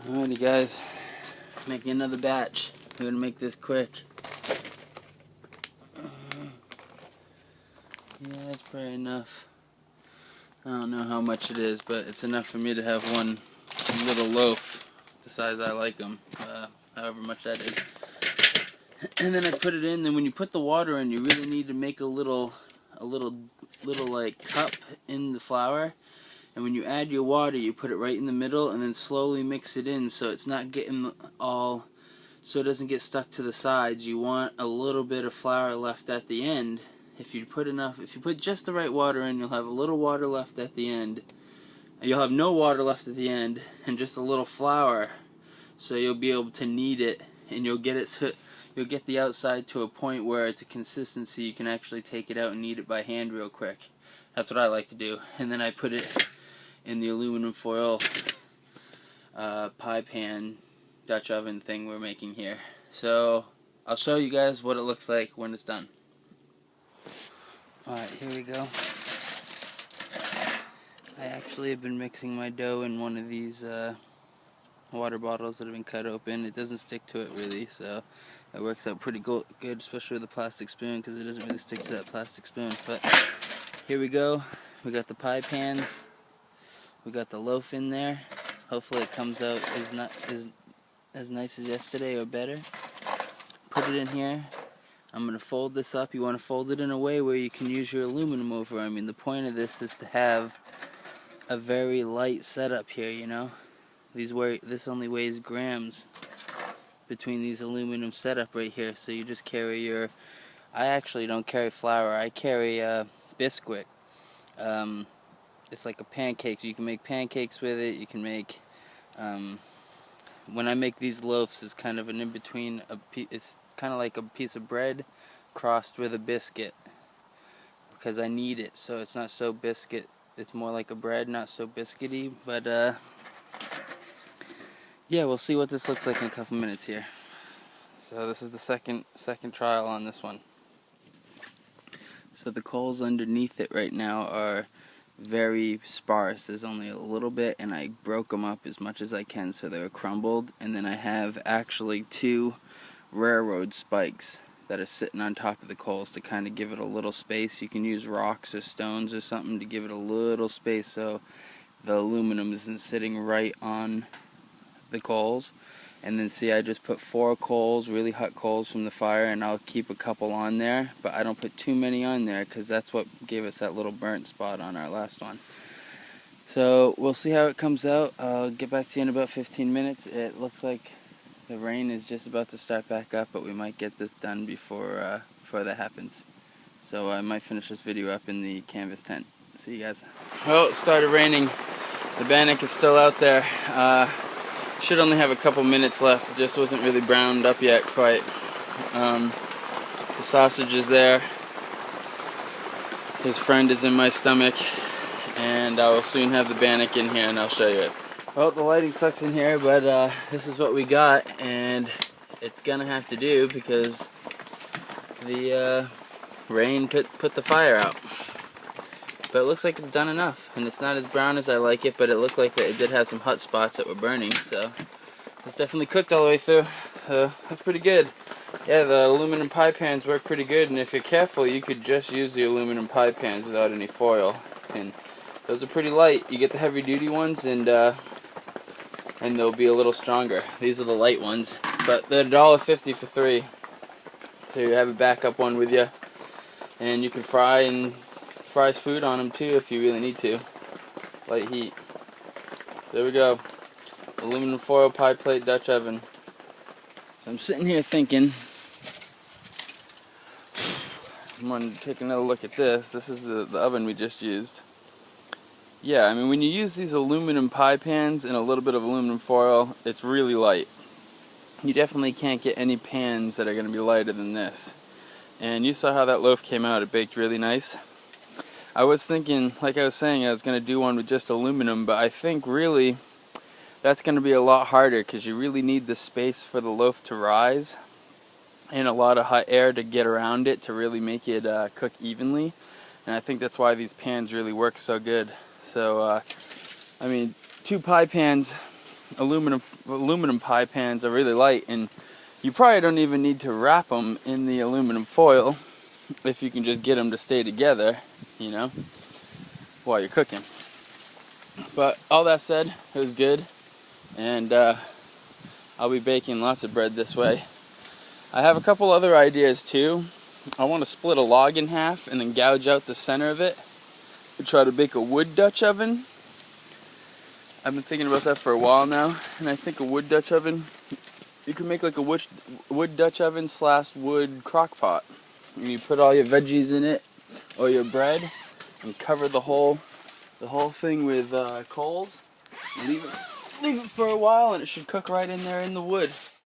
Alrighty guys, making another batch. We're gonna make this quick. Yeah, that's probably enough. I don't know how much it is, but it's enough for me to have one little loaf, the size I like them, however much that is. And then I put it in. Then when you put the water in, you really need to make a little like cup in the flour. And when you add your water, you put it right in the middle, and then slowly mix it in, so it's not getting all, so it doesn't get stuck to the sides. You want a little bit of flour left at the end. If you put just the right water in, you'll have a little water left at the end. You'll have no water left at the end, and just a little flour, so you'll be able to knead it, and you'll get the outside to a point where it's a consistency you can actually take it out and knead it by hand real quick. That's what I like to do. And then I put it in the aluminum foil pie pan Dutch oven thing we're making here. So I'll show you guys what it looks like when it's done. Alright, here we go. I actually have been mixing my dough in one of these water bottles that have been cut open. It doesn't stick to it really, so it works out pretty good, especially with a plastic spoon, because it doesn't really stick to that plastic spoon. But here we go. We got the pie pans. We got the loaf in there. Hopefully it comes out as nice as yesterday or better. Put it in here. I'm going to fold this up. You want to fold it in a way where you can use your aluminum over. I mean, the point of this is to have a very light setup here, you know. This only weighs grams between these aluminum setup right here. So you just carry your, I actually don't carry flour. I carry Bisquick. It's like a pancake, so you can make pancakes with it. You can make, when I make these loaves, it's kind of an in-between, it's kind of like a piece of bread crossed with a biscuit, because I knead it, so it's not so biscuit, it's more like a bread, not so biscuity. But yeah, we'll see what this looks like in a couple minutes here. So this is the second trial on this one. So the coals underneath it right now are very sparse. There's only a little bit, and I broke them up as much as I can so they were crumbled. And then I have actually 2 railroad spikes that are sitting on top of the coals to kind of give it a little space. You can use rocks or stones or something to give it a little space so the aluminum isn't sitting right on the coals. And then see, I just put 4 coals, really hot coals from the fire, and I'll keep a couple on there, but I don't put too many on there because that's what gave us that little burnt spot on our last one. So we'll see how it comes out. I'll get back to you in about 15 minutes. It looks like the rain is just about to start back up, but we might get this done before that happens. So I might finish this video up in the canvas tent. See you guys. Well, it started raining. The Bannock is still out there. Should only have a couple minutes left. It just wasn't really browned up yet quite. The sausage is there. His friend is in my stomach. And I will soon have the Bannock in here and I'll show you it. Well, the lighting sucks in here, but this is what we got. And it's gonna have to do because the rain put the fire out. But it looks like it's done enough, and it's not as brown as I like it, but it looked like it did have some hot spots that were burning, so it's definitely cooked all the way through, so that's pretty good. Yeah, the aluminum pie pans work pretty good, and if you're careful, you could just use the aluminum pie pans without any foil, and those are pretty light. You get the heavy duty ones, and they'll be a little stronger. These are the light ones, but they're $1.50 for 3, so you have a backup one with you, and you can fries food on them too if you really need to. Light heat. There we go. Aluminum foil pie plate Dutch oven. So I'm sitting here thinking, I'm going to take another look at this. This is the oven we just used. Yeah, I mean, when you use these aluminum pie pans and a little bit of aluminum foil, it's really light. You definitely can't get any pans that are going to be lighter than this. And you saw how that loaf came out. It baked really nice. I was thinking, like I was saying, I was going to do one with just aluminum, but I think really that's going to be a lot harder because you really need the space for the loaf to rise and a lot of hot air to get around it to really make it cook evenly. And I think that's why these pans really work so good. So, I mean, 2 pie pans aluminum pie pans are really light, and you probably don't even need to wrap them in the aluminum foil if you can just get them to stay together, you know, while you're cooking. But all that said, it was good, and I'll be baking lots of bread this way. I have a couple other ideas too. I want to split a log in half and then gouge out the center of it and try to bake a wood Dutch oven. I've been thinking about that for a while now, and I think a wood Dutch oven, you can make like a wood Dutch oven / wood crock pot. And you put all your veggies in it or your bread and cover the whole thing with coals. And leave it for a while, and it should cook right in there in the wood.